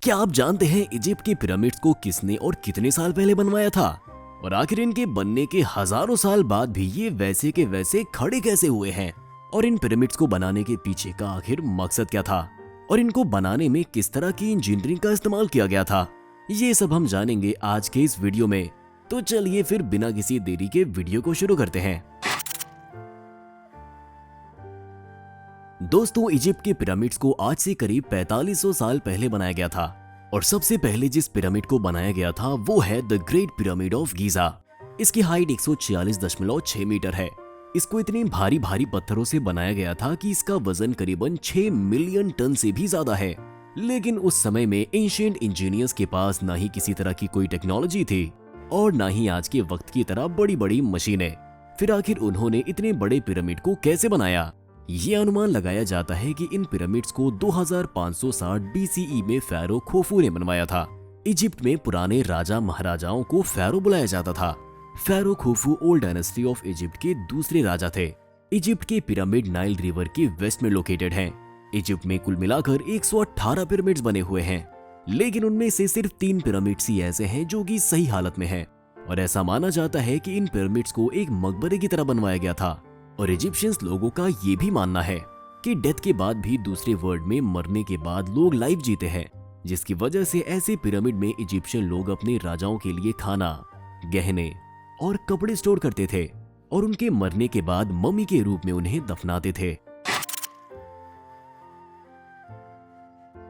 क्या आप जानते हैं इजिप्ट के पिरामिड्स को किसने और कितने साल पहले बनवाया था? और आखिर इनके बनने के हजारों साल बाद भी ये वैसे के वैसे खड़े कैसे हुए हैं? और इन पिरामिड्स को बनाने के पीछे का आखिर मकसद क्या था? और इनको बनाने में किस तरह की इंजीनियरिंग का इस्तेमाल किया गया था? ये सब हम जानेंगे आज के इस वीडियो में। तो चलिए फिर बिना किसी देरी के वीडियो को शुरू करते हैं। दोस्तों, इजिप्ट के पिरामिड्स को आज से करीब 4500 साल पहले बनाया गया था और सबसे पहले जिस पिरामिड को बनाया गया था वो है the great pyramid of Giza. इसकी हाइट 146.6 मीटर है। इसको इतने भारी भारी पत्थरों से बनाया गया था कि इसका वजन करीबन 6 मिलियन टन से भी ज्यादा है। लेकिन उस समय में एंशिएंट इंजीनियर्स के पास ना ही किसी तरह की कोई टेक्नोलॉजी थी और ना ही आज के वक्त की तरह बड़ी बड़ी मशीनें। फिर आखिर उन्होंने इतने बड़े पिरामिड को कैसे बनाया? ये अनुमान लगाया जाता है कि इन पिरामिड्स को 2560 बीसीई में फैरो खोफू ने बनवाया था। इजिप्ट में पुराने राजा महाराजाओं को फैरो बुलाया जाता था। Pharaoh Khufu old dynasty of Egypt के दूसरे राजा थे। इजिप्ट के पिरामिड नाइल रिवर के वेस्ट में लोकेटेड हैं। इजिप्ट में कुल मिलाकर 118 पिरामिड्स बने हुए हैं, लेकिन उनमें से सिर्फ 3 पिरामिड्स ही ऐसे हैं जो कि सही हालत में हैं। और ऐसा माना जाता है कि इन पिरामिड्स को एक मकबरे की तरह बनवाया गया था। और इजिप्शियंस लोगों का ये भी मानना है कि डेथ के बाद भी दूसरे वर्ल्ड में मरने के बाद लोग लाइफ जीते हैं, जिसकी वजह से ऐसे पिरामिड में इजिप्शियन लोग अपने राजाओं के लिए खाना, गहने और कपड़े स्टोर करते थे और उनके मरने के बाद मम्मी के रूप में उन्हें दफनाते थे।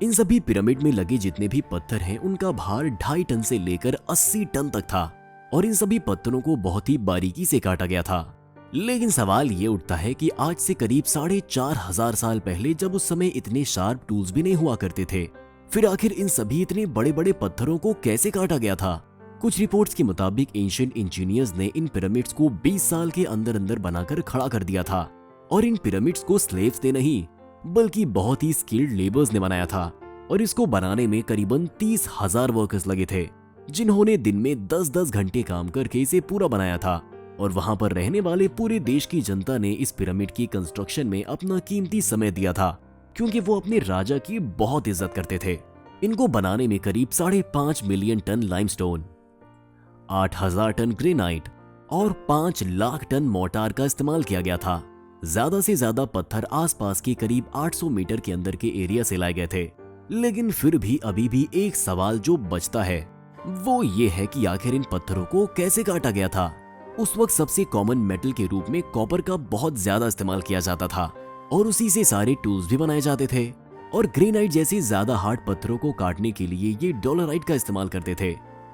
इन सभी पिरामिड में लगे जितने भी पत्थर हैं उनका भार 2.5 टन से लेकर 80 टन तक था और इन सभी पत्थरों को बहुत ही बारीकी से काटा गया था। लेकिन सवाल ये उठता है कि आज से करीब 4500 साल पहले, जब उस समय इतने शार्प टूल्स भी नहीं हुआ करते थे, फिर आखिर इन सभी इतने बड़े बड़े पत्थरों को कैसे काटा गया था? कुछ रिपोर्ट्स के मुताबिक एंशिएंट इंजीनियर्स ने इन पिरामिड्स को 20 साल के अंदर अंदर बनाकर खड़ा कर दिया था और इन पिरामिड्स को स्लेव्स ने नहीं बल्कि बहुत ही स्किल्ड लेबर्स ने बनाया था। और इसको बनाने में करीबन 30,000 वर्कर्स लगे थे, जिन्होंने दिन में 10-10 घंटे काम करके इसे पूरा बनाया था। और वहां पर रहने वाले पूरे देश की जनता ने इस पिरामिड की कंस्ट्रक्शन में अपना कीमती समय दिया था, क्योंकि वो अपने राजा की बहुत इज्जत करते थे। इनको बनाने में करीब 5.5 million ton limestone, 8,000 ton granite और 5 लाख टन मोर्टार का इस्तेमाल किया गया था। ज्यादा से ज्यादा पत्थर आसपास के करीब 800 मीटर के अंदर के एरिया से लाए गए थे। लेकिन फिर भी अभी भी एक सवाल जो बचता है वो ये है कि आखिर इन पत्थरों को कैसे काटा गया था? उस वक्त सबसे कॉमन मेटल के रूप में कॉपर का बहुत ज्यादा इस्तेमाल किया जाता था और उसी से सारे टूल्स भी बनाए जाते थे। और ग्रेनाइट जैसे ज्यादा हार्ड पत्थरों को काटने के लिए ये डोलोराइट का इस्तेमाल करते थे।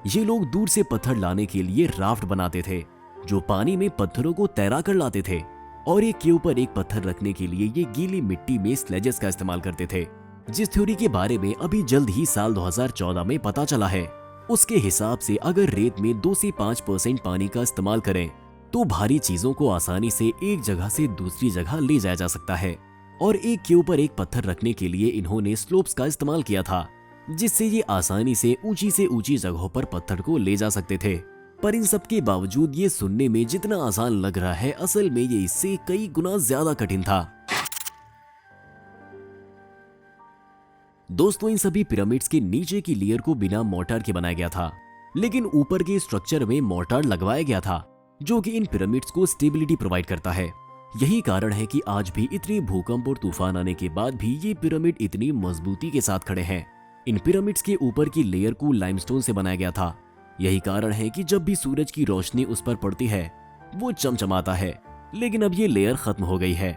ये लोग दूर से पत्थर लाने के लिए राफ्ट बनाते थे जो पानी में पत्थरों को तैरा कर लाते थे और एक के ऊपर एक पत्थर रखने के लिए ये गीली मिट्टी में स्लेजेस का इस्तेमाल करते थे, जिस थ्योरी के बारे में अभी जल्द ही साल 2014 में पता चला है। उसके हिसाब से अगर रेत में 2 से 5% पानी का इस्तेमाल करें तो भारी चीजों को आसानी से एक जगह से दूसरी जगह ले जाया जा सकता है। और एक के ऊपर एक पत्थर रखने के लिए इन्होंने स्लोप्स का इस्तेमाल किया था, जिससे ये आसानी से ऊंची जगहों पर पत्थर को ले जा सकते थे। पर इन सब के बावजूद ये सुनने में जितना आसान लग रहा है, असल में ये इससे कई गुना ज्यादा कठिन था। दोस्तों, इन सभी पिरामिड्स के नीचे की लेयर को बिना मोर्टार के बनाया गया था, लेकिन ऊपर के स्ट्रक्चर में मोर्टार लगवाया गया था, जो कि इन पिरामिड्स को स्टेबिलिटी प्रोवाइड करता है। यही कारण है कि आज भी इतने भूकंप और तूफान आने के बाद भी ये पिरामिड इतनी मजबूती के साथ खड़े हैं। इन पिरामिड्स के ऊपर की लेयर को लाइमस्टोन से बनाया गया था। यही कारण है कि जब भी सूरज की रोशनी उस पर पड़ती है वो चमचमाता है। लेकिन अब ये लेयर खत्म हो गई है।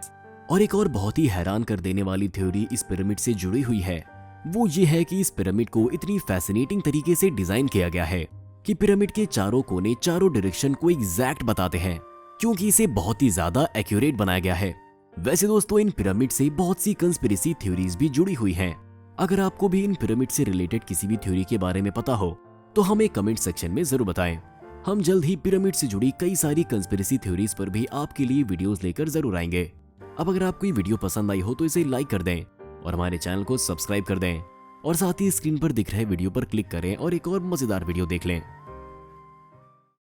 और एक और बहुत ही हैरान कर देने वाली थ्योरी इस पिरामिड से जुड़ी हुई है, वो ये है कि इस पिरामिड को इतनी फैसिनेटिंग तरीके से डिजाइन किया गया है कि पिरामिड के चारों कोने चारों डायरेक्शन को एग्जैक्ट बताते हैं, क्योंकि इसे बहुत ही ज्यादा एक्यूरेट बनाया गया है। वैसे दोस्तों, इन पिरामिड से बहुत सी कंस्पिरेसी थ्योरीज भी जुड़ी हुई हैं। अगर आपको भी इन पिरामिड से रिलेटेड किसी भी थ्योरी के बारे में पता हो तो हमें कमेंट सेक्शन में जरूर बताएं। हम जल्द ही पिरामिड से जुड़ी कई सारी कंस्पिरेसी थ्योरीज पर भी आपके लिए वीडियोस लेकर जरूर आएंगे। अब अगर आपको ये वीडियो पसंद आई हो तो इसे लाइक कर दें और हमारे चैनल को सब्सक्राइब कर दें और साथ ही स्क्रीन पर दिख रहे वीडियो पर क्लिक करें और एक और मजेदार वीडियो देख लें।